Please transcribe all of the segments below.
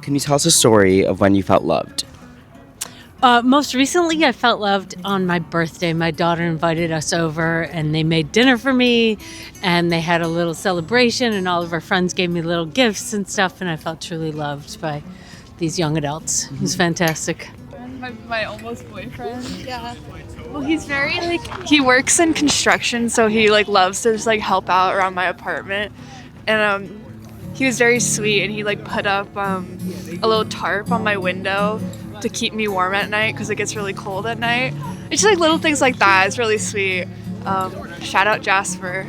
Can you tell us a story of when you felt loved? Most recently, I felt loved on my birthday. My daughter invited us over and they made dinner for me and they had a little celebration and all of our friends gave me little gifts and stuff, and I felt truly loved by these young adults. It was fantastic. My almost boyfriend. Yeah. Well, he's very he works in construction, so he loves to just help out around my apartment. And he was very sweet, and he put up a little tarp on my window to keep me warm at night because it gets really cold at night. It's just little things like that. It's really sweet. Shout out Jasper.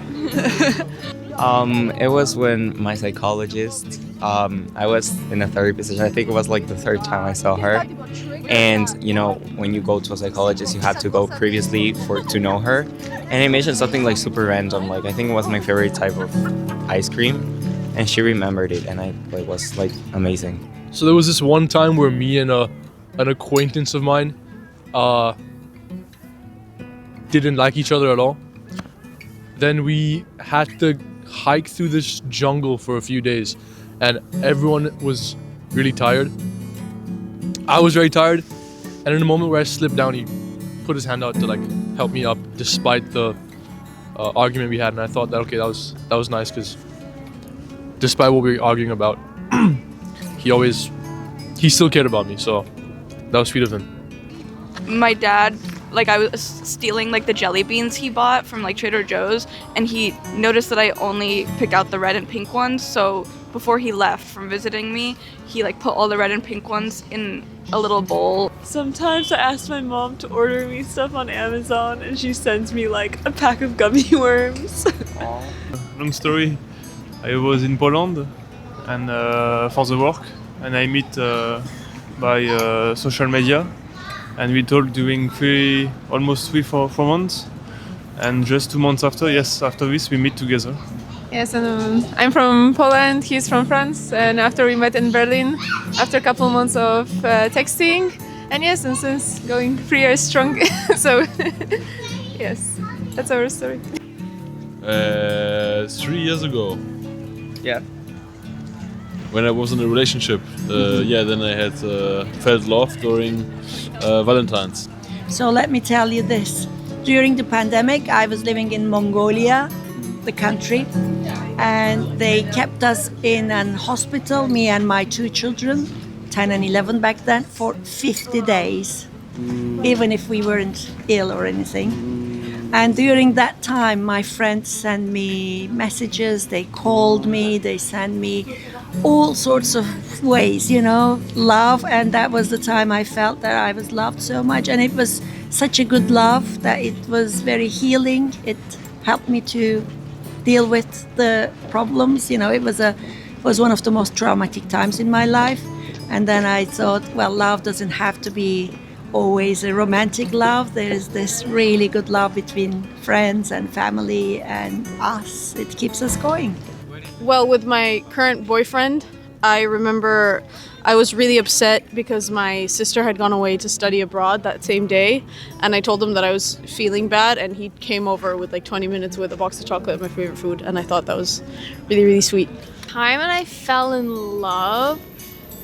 It was when my psychologist, I was in a therapy session. I think it was the third time I saw her. And, when you go to a psychologist, you have to go previously to know her. And he mentioned something super random. I think it was my favorite type of ice cream. And she remembered it, and it was amazing. So there was this one time where me and an acquaintance of mine didn't like each other at all. Then we had to hike through this jungle for a few days, and everyone was really tired. I was very tired, and in the moment where I slipped down, he put his hand out to help me up despite the argument we had, and I thought that that was nice because despite what we were arguing about, he still cared about me, so that was sweet of him. My dad, I was stealing the jelly beans he bought from Trader Joe's, and he noticed that I only picked out the red and pink ones. So before he left from visiting me, he put all the red and pink ones in a little bowl. Sometimes I ask my mom to order me stuff on Amazon, and she sends me a pack of gummy worms. Long story. I was in Poland and for the work, and I meet by social media, and we talked during almost 4 months, and just 2 months after this we meet together. Yes, and I'm from Poland, he's from France, and after we met in Berlin, after a couple months of texting, and yes, and since going 3 years strong, so yes, that's our story. 3 years ago. Yeah. When I was in a relationship, then I had felt love during Valentine's. So let me tell you this. During the pandemic, I was living in Mongolia, the country, and they kept us in an hospital, me and my 2 children, 10 and 11 back then, for 50 days, even if we weren't ill or anything. And during that time, my friends sent me messages, they called me, they sent me all sorts of ways, love. And that was the time I felt that I was loved so much. And it was such a good love that it was very healing. It helped me to deal with the problems. It was one of the most traumatic times in my life. And then I thought, well, love doesn't have to be always a romantic love. There is this really good love between friends and family and us. It keeps us going. Well, with my current boyfriend, I remember I was really upset because my sister had gone away to study abroad that same day, and I told him that I was feeling bad, and he came over with 20 minutes with a box of chocolate, my favorite food, and I thought that was really, really sweet. Time when I fell in love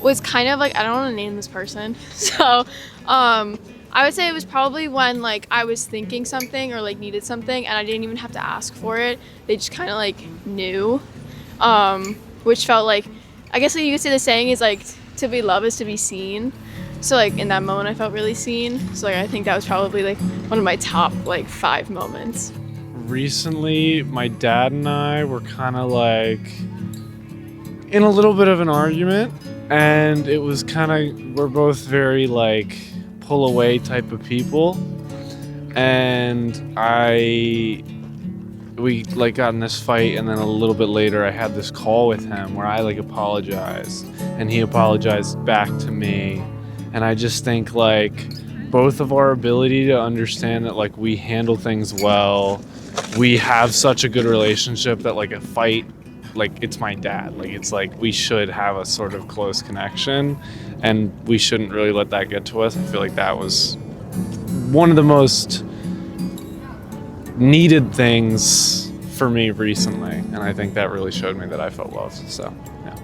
was kind of I don't want to name this person, so I would say it was probably when I was thinking something or needed something and I didn't even have to ask for it. They just kind of knew, which felt I guess you could say the saying is to be loved is to be seen. So in that moment I felt really seen. So I think that was probably one of my top 5 moments. Recently, my dad and I were kind of in a little bit of an argument, and it was we're both very pull away type of people, and we got in this fight, and then a little bit later I had this call with him where I apologized and he apologized back to me, and I just think both of our ability to understand that we handle things well, we have such a good relationship that a fight, it's my dad, it's we should have a sort of close connection, and we shouldn't really let that get to us. I feel that was one of the most needed things for me recently, and I think that really showed me that I felt loved. So yeah.